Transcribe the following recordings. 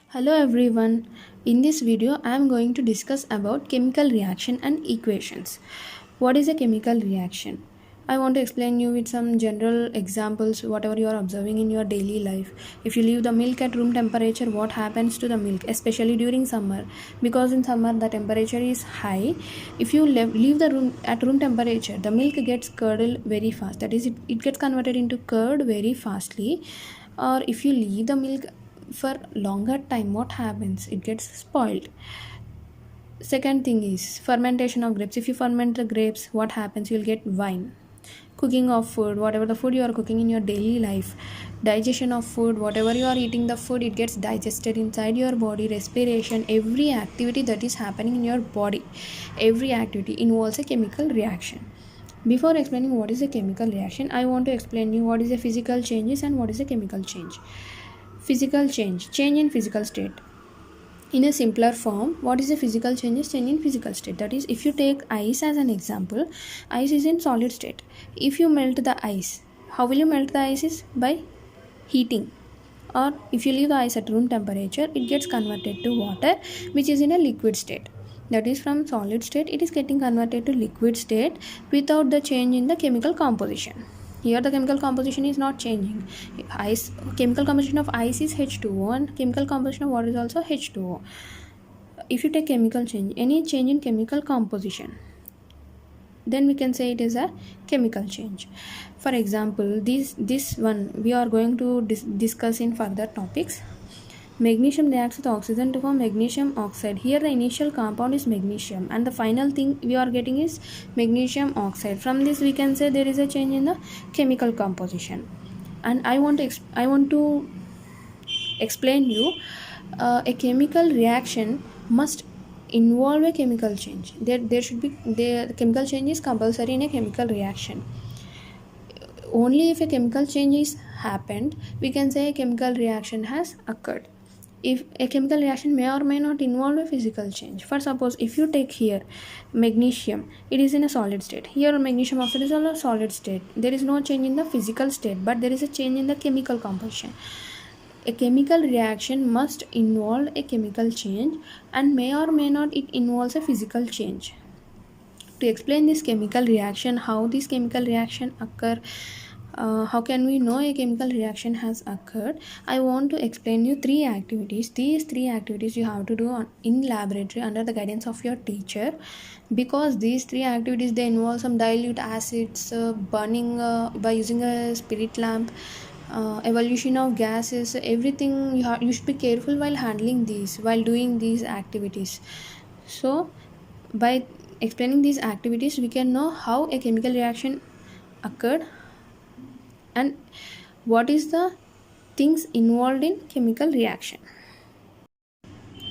Hello everyone. In this video I am going to discuss about chemical reaction and equations. What is a chemical reaction? I want to explain you with some general examples whatever you are observing in your daily life. If you leave the milk at room temperature, what happens to the milk, especially during summer? Because in summer the temperature is high. If you leave the room at room temperature, the milk gets curdled very fast. That is, it gets converted into curd very fastly. Or if you leave the milk for longer time, what happens? It gets spoiled. Second thing is fermentation of grapes. If you ferment the grapes, what happens? You'll get wine. Cooking of food, whatever the food you are cooking in your daily life, digestion of food, whatever you are eating the food, it gets digested inside your body. Respiration, every activity that is happening in your body, every activity involves a chemical reaction. Before explaining what is a chemical reaction, I want to explain you what is a physical changes and what is a chemical change. Physical change in physical state. In a simpler form, what is a physical change? Change in physical state. That is, if you take ice as an example, ice is in solid state. If you melt the ice, how will you melt the ice? Is by heating. Or if you leave the ice at room temperature, it gets converted to water, which is in a liquid state. That is, from solid state it is getting converted to liquid state without the change in the chemical composition. Here the chemical composition is not changing. Chemical composition of ice is H2O and chemical composition of water is also H2O. If you take chemical change, any change in chemical composition, then we can say it is a chemical change. For example, this one we are going to discuss in further topics. Magnesium reacts with oxygen to form magnesium oxide. Here the initial compound is magnesium and the final thing we are getting is magnesium oxide. From this we can say there is a change in the chemical composition. And I want to explain you a chemical reaction must involve a chemical change. There should be the chemical change is compulsory in a chemical reaction. Only if a chemical change is happened, we can say a chemical reaction has occurred. If a chemical reaction may or may not involve a physical change. For suppose, if you take here magnesium, it is in a solid state. Here magnesium oxide is in a solid state. There is no change in the physical state, but there is a change in the chemical composition. A chemical reaction must involve a chemical change and may or may not it involves a physical change. To explain this chemical reaction, how this chemical reaction occur, how can we know a chemical reaction has occurred, I want to explain you 3 activities. These 3 activities you have to do in laboratory under the guidance of your teacher, because these 3 activities they involve some dilute acids, burning by using a spirit lamp, evolution of gases, everything. You should be careful while handling these, while doing these activities. So by explaining these activities we can know how a chemical reaction occurred and what is the things involved in chemical reaction.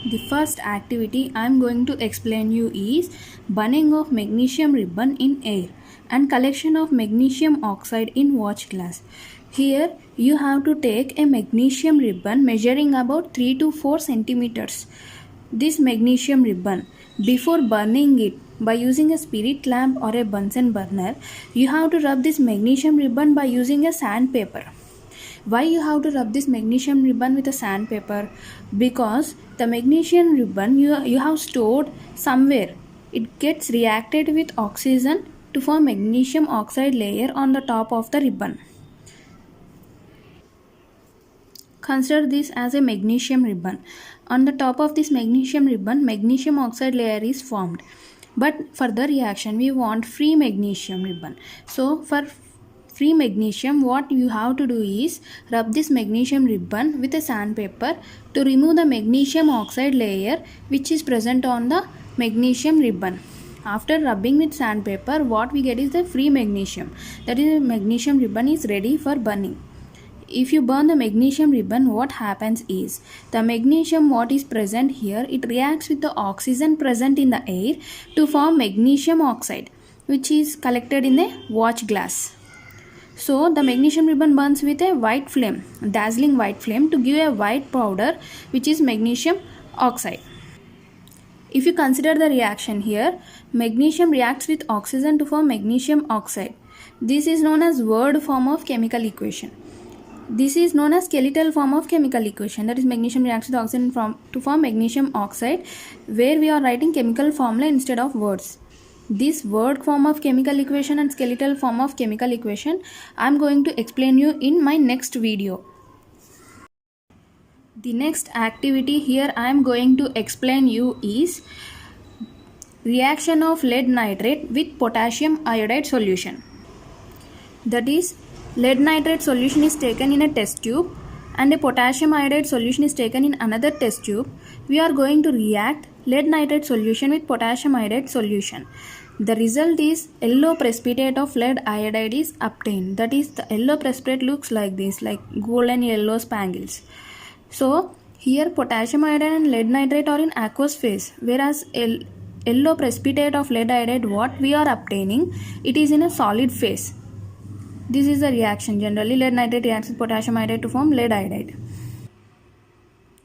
The first activity I am going to explain you is burning of magnesium ribbon in air and collection of magnesium oxide in watch glass. Here you have to take a magnesium ribbon measuring about 3 to 4 centimeters. This magnesium ribbon, before burning it by using a spirit lamp or a Bunsen burner, you have to rub this magnesium ribbon by using a sandpaper. Why you have to rub this magnesium ribbon with a sandpaper? Because the magnesium ribbon you have stored somewhere. It gets reacted with oxygen to form magnesium oxide layer on the top of the ribbon. Consider this as a magnesium ribbon. On the top of this magnesium ribbon, magnesium oxide layer is formed. But for the reaction, we want free magnesium ribbon. So for free magnesium, what you have to do is rub this magnesium ribbon with a sandpaper to remove the magnesium oxide layer which is present on the magnesium ribbon. After rubbing with sandpaper, what we get is the free magnesium. That is, the magnesium ribbon is ready for burning. If you burn the magnesium ribbon, what happens is the magnesium what is present here, it reacts with the oxygen present in the air to form magnesium oxide, which is collected in a watch glass. So the magnesium ribbon burns with a white flame, dazzling white flame, to give a white powder which is magnesium oxide. If you consider the reaction here, magnesium reacts with oxygen to form magnesium oxide. This is known as word form of chemical equation. This is known as skeletal form of chemical equation, that is magnesium reacts with oxygen to form magnesium oxide, where we are writing chemical formula instead of words. This word form of chemical equation and skeletal form of chemical equation I am going to explain you in my next video. The next activity here I am going to explain you is reaction of lead nitrate with potassium iodide solution. That is, lead nitrate solution is taken in a test tube and a potassium iodide solution is taken in another test tube. We are going to react lead nitrate solution with potassium iodide solution. The result is yellow precipitate of lead iodide is obtained. That is, the yellow precipitate looks like this, like golden yellow spangles. So here potassium iodide and lead nitrate are in aqueous phase, whereas yellow precipitate of lead iodide, what we are obtaining, it is in a solid phase. This is the reaction. Generally, lead nitrate reacts with potassium iodide to form lead iodide.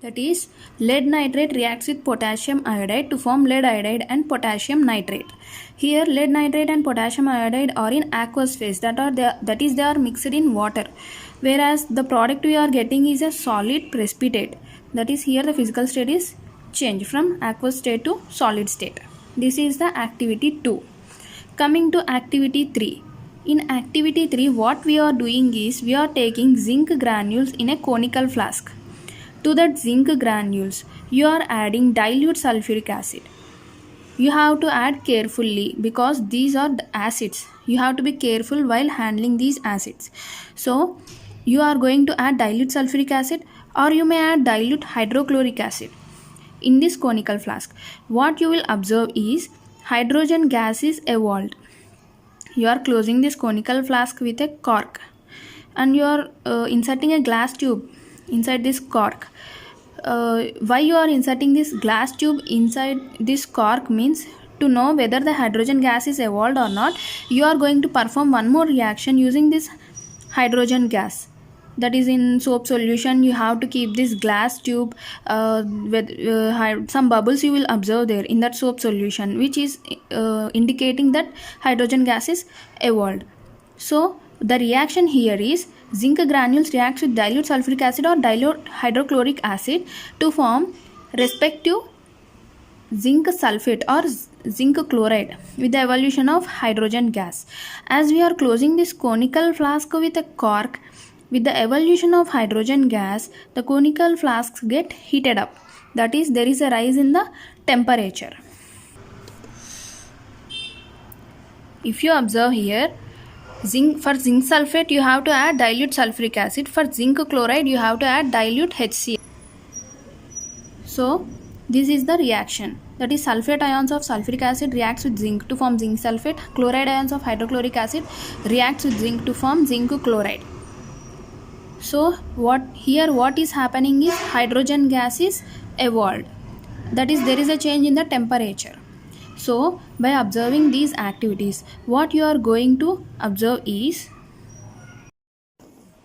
That is, lead nitrate reacts with potassium iodide to form lead iodide and potassium nitrate. Here, lead nitrate and potassium iodide are in aqueous phase. That is, they are mixed in water. Whereas the product we are getting is a solid precipitate. That is, here the physical state is changed from aqueous state to solid state. This is the activity 2. Coming to activity 3. In activity 3, what we are doing is we are taking zinc granules in a conical flask. To that zinc granules, you are adding dilute sulfuric acid. You have to add carefully because these are the acids. You have to be careful while handling these acids. So, you are going to add dilute sulfuric acid or you may add dilute hydrochloric acid in this conical flask. What you will observe is hydrogen gas is evolved. You are closing this conical flask with a cork and you are inserting a glass tube inside this cork. Why you are inserting this glass tube inside this cork means to know whether the hydrogen gas is evolved or not. You are going to perform one more reaction using this hydrogen gas. That is, in soap solution you have to keep this glass tube with some bubbles you will observe there in that soap solution, which is indicating that hydrogen gas is evolved. So the reaction here is zinc granules reacts with dilute sulfuric acid or dilute hydrochloric acid to form respective zinc sulfate or zinc chloride with the evolution of hydrogen gas. As we are closing this conical flask with a cork, with the evolution of hydrogen gas, the conical flasks get heated up. That is, there is a rise in the temperature. If you observe here, for zinc sulfate you have to add dilute sulfuric acid. For zinc chloride you have to add dilute HCl. So this is the reaction. That is, sulfate ions of sulfuric acid reacts with zinc to form zinc sulfate. Chloride ions of hydrochloric acid reacts with zinc to form zinc chloride. So what is happening is hydrogen gas is evolved. That is, there is a change in the temperature. So by observing these activities, what you are going to observe is,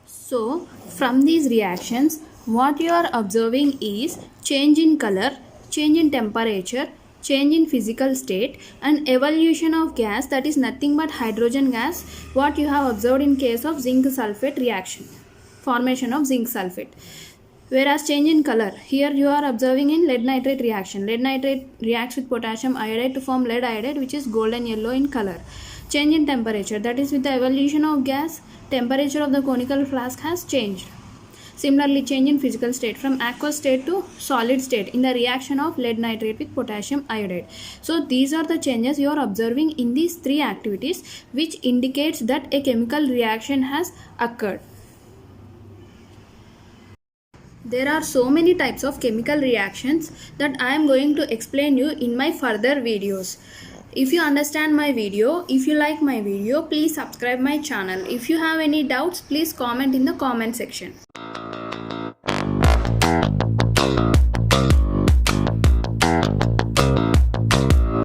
so from these reactions what you are observing is change in color, change in temperature, change in physical state and evolution of gas, that is nothing but hydrogen gas, what you have observed in case of zinc sulfate reaction, formation of zinc sulfate. Whereas change in color, here you are observing in lead nitrate reaction. Lead nitrate reacts with potassium iodide to form lead iodide, which is golden yellow in color. Change in temperature, that is with the evolution of gas, temperature of the conical flask has changed. Similarly, change in physical state from aqueous state to solid state in the reaction of lead nitrate with potassium iodide. So these are the changes you are observing in these 3 activities, which indicates that a chemical reaction has occurred. There are so many types of chemical reactions that I am going to explain you in my further videos. If you understand my video, if you like my video, please subscribe my channel. If you have any doubts, please comment in the comment section.